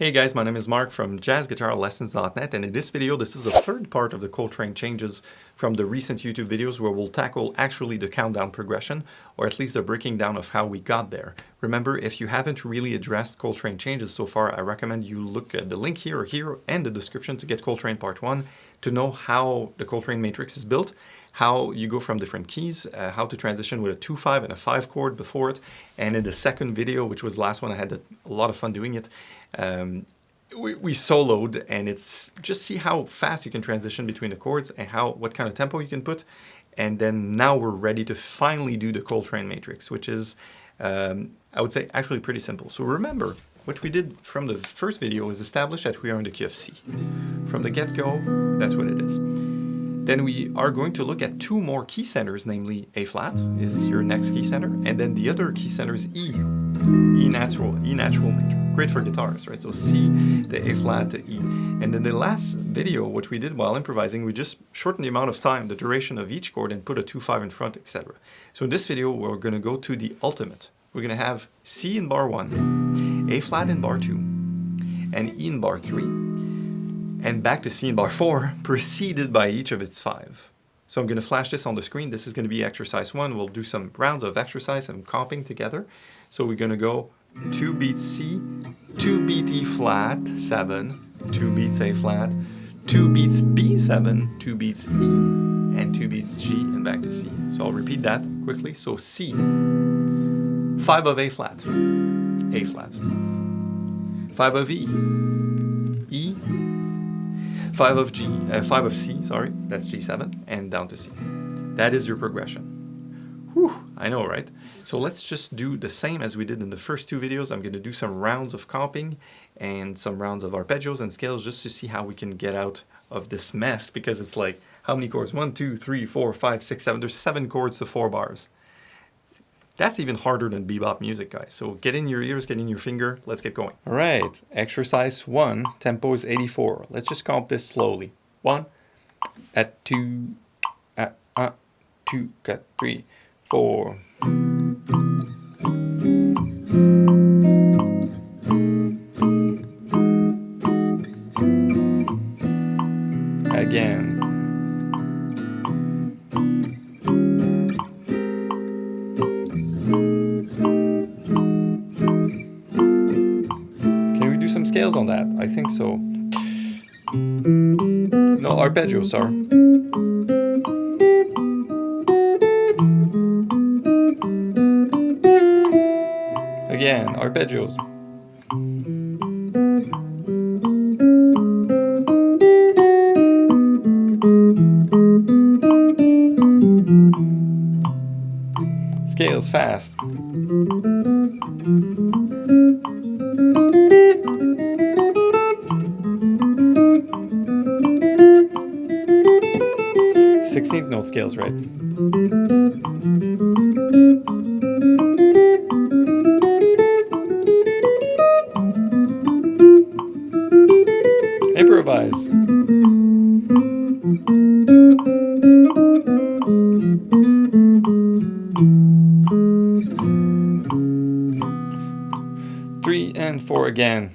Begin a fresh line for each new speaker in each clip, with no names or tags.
Hey guys, my name is Mark from jazzguitarlessons.net, and in this video, this is the third part of the Coltrane changes from the recent YouTube videos where we'll tackle actually the countdown progression, or at least the breaking down of how we got there. Remember, if you haven't really addressed Coltrane changes so far, I recommend you look at the link here or here and the description to get Coltrane Part 1 to know how the Coltrane matrix is built, how you go from different keys, how to transition with a 2-5 and a 5 chord before it. And in the second video, which was the last one, I had a lot of fun doing it. We soloed, and it's just see how fast you can transition between the chords and what kind of tempo you can put. And then now we're ready to finally do the Coltrane matrix, which is, I would say, actually pretty simple. So remember, what we did from the first video is establish that we are in the key of C. From the get-go, that's what it is. Then we are going to look at two more key centers, namely A flat is your next key center, and then the other key center is E natural major. Great for guitars, right? So C, the A flat, the E. And then the last video, what we did while improvising, we just shortened the amount of time, the duration of each chord, and put a 2-5 in front, etc. So in this video, we're going to go to the ultimate. We're going to have C in bar 1, A flat in bar 2, and E in bar 3. And back to C in bar 4, preceded by each of its 5. So I'm going to flash this on the screen. This is going to be exercise 1. We'll do some rounds of exercise and comping together. So we're going to go 2 beats C, 2 beat E flat, 7, 2 beats A flat, 2 beats B7, 2 beats E, and 2 beats G, and back to C. So I'll repeat that quickly. So C, 5 of A flat, A flat, 5 of E, E, 5 of G, 5 of C, sorry, that's G7, and down to C. That is your progression. Whew, I know, right? So let's just do the same as we did in the first two videos. I'm going to do some rounds of comping and some rounds of arpeggios and scales just to see how we can get out of this mess, because it's like, how many chords? 1, 2, 3, 4, 5, 6, 7. There's 7 chords to 4 bars. That's even harder than bebop music, guys. So get in your ears, get in your finger. Let's get going. All right, exercise 1, tempo is 84. Let's just comp this slowly. 1, at 2, at 2, cut 3, 4. Again. Some scales on that, I think so. No, arpeggios, sorry. Again, arpeggios. Scales fast. Sixteenth note scales, right? Improvise. Three and 4 again.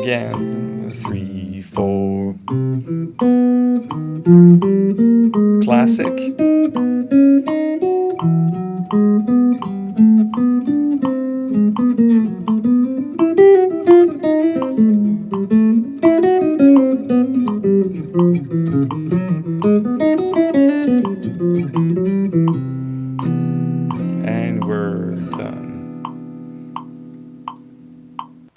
Again, 3, 4. Classic. And we're done.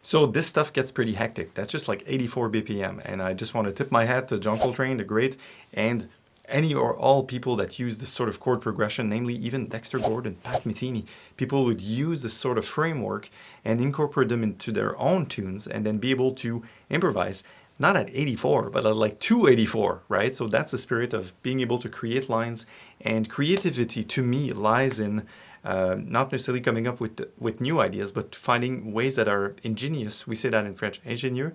So this stuff gets pretty hectic. That's just like 84 BPM. And I just want to tip my hat to John Coltrane, the great, and any or all people that use this sort of chord progression, namely even Dexter Gordon, Pat Metheny. People would use this sort of framework and incorporate them into their own tunes and then be able to improvise, not at 84, but at like 284, right? So that's the spirit of being able to create lines. And creativity, to me, lies in not necessarily coming up with new ideas, but finding ways that are ingenious. We say that in French, ingénieux,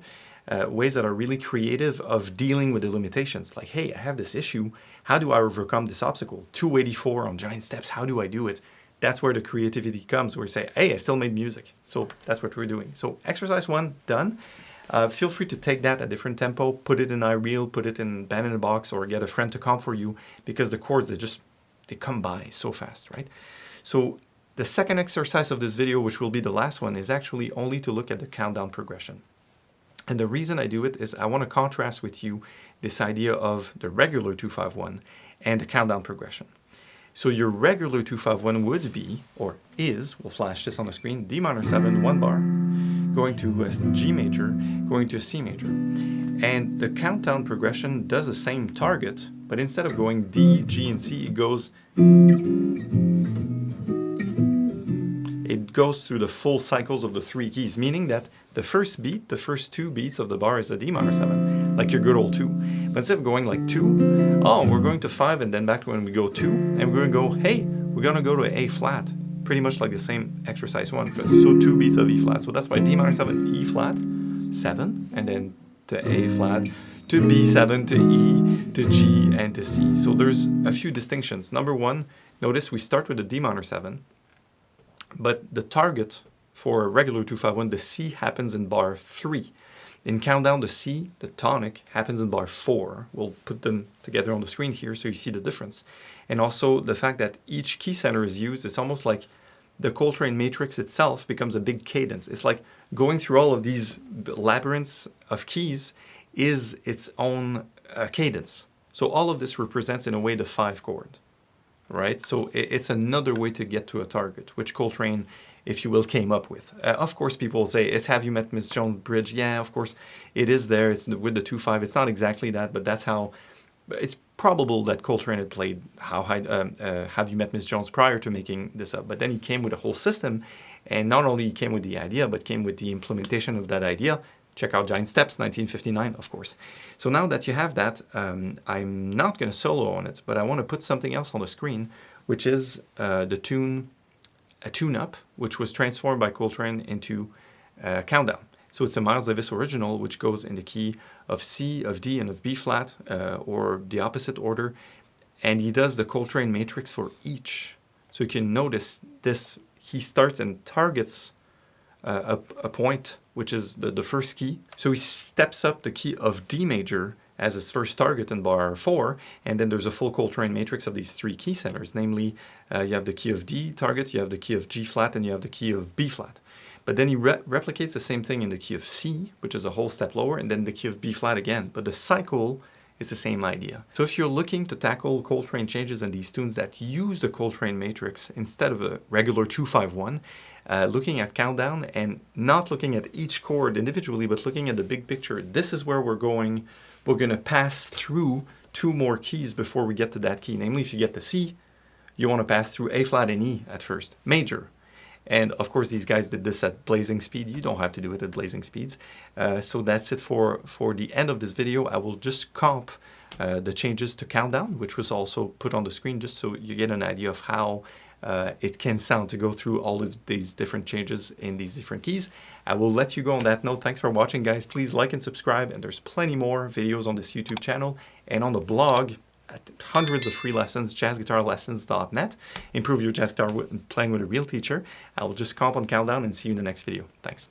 ways that are really creative of dealing with the limitations. Like, hey, I have this issue. How do I overcome this obstacle? 284 on giant steps. How do I do it? That's where the creativity comes, where you say, hey, I still made music. So that's what we're doing. So exercise 1, done. Feel free to take that at different tempo, put it in iReel, put it in Band in a Box, or get a friend to comp for you, because the chords, they come by so fast, right? So the second exercise of this video, which will be the last one, is actually only to look at the countdown progression. And the reason I do it is I want to contrast with you this idea of the regular 2-5-1 and the countdown progression. So your regular 2-5-1 would be, or is, we'll flash this on the screen, D minor 7, 1 bar, going to a G major, going to a C major. And the countdown progression does the same target, but instead of going D, G, and C, it goes through the full cycles of the 3 keys, meaning that the first beat, the first 2 beats of the bar is a D minor 7, like your good old 2. But instead of going like 2, oh, we're going to 5 and then back to when we go 2, and we're going to go, hey, we're going to go to A flat, pretty much like the same exercise 1. So 2 beats of E flat. So that's why D minor 7, E flat, 7, and then to A flat, to B7, to E, to G, and to C. So there's a few distinctions. Number 1, notice we start with the D minor 7, but the target for a regular 2-5-1, the C happens in bar 3. In countdown, the C, the tonic, happens in bar 4. We'll put them together on the screen here so you see the difference. And also the fact that each key center is used, it's almost like the Coltrane matrix itself becomes a big cadence. It's like going through all of these labyrinths of keys is its own cadence. So all of this represents in a way the 5 chord. Right? So it's another way to get to a target, which Coltrane, if you will, came up with. Of course, people say, it's Have You Met Miss Jones bridge? Yeah, of course, it is there. It's with the 2-5. It's not exactly that, but that's how... It's probable that Coltrane had played Have You Met Miss Jones prior to making this up. But then he came with a whole system, and not only he came with the idea, but came with the implementation of that idea. Check out Giant Steps, 1959, of course. So now that you have that, I'm not going to solo on it, but I want to put something else on the screen, which is a Tuneup, which was transformed by Coltrane into Countdown. So it's a Miles Davis original, which goes in the key of C, of D, and of B flat, or the opposite order. And he does the Coltrane matrix for each. So you can notice this, he starts and targets a point, which is the first key. So he steps up the key of D major as his first target in bar 4, and then there's a full Coltrane matrix of these 3 key centers, namely you have the key of D target, you have the key of G flat, and you have the key of B flat. But then he replicates the same thing in the key of C, which is a whole step lower, and then the key of B flat again, but the cycle is the same idea. So if you're looking to tackle Coltrane changes and these tunes that use the Coltrane matrix instead of a regular 2-5-1, looking at countdown and not looking at each chord individually, but looking at the big picture, this is where we're going. We're going to pass through 2 more keys before we get to that key. Namely, if you get the C, you want to pass through A flat and E at first, major. And of course, these guys did this at blazing speed. You don't have to do it at blazing speeds. So that's it for the end of this video. I will just comp the changes to countdown, which was also put on the screen, just so you get an idea of how it can sound to go through all of these different changes in these different keys. I will let you go on that note. Thanks for watching, guys. Please like and subscribe, and there's plenty more videos on this YouTube channel and on the blog. Hundreds of free lessons, jazzguitarlessons.net. Improve your jazz guitar playing with a real teacher. I will just comp on countdown and see you in the next video. Thanks.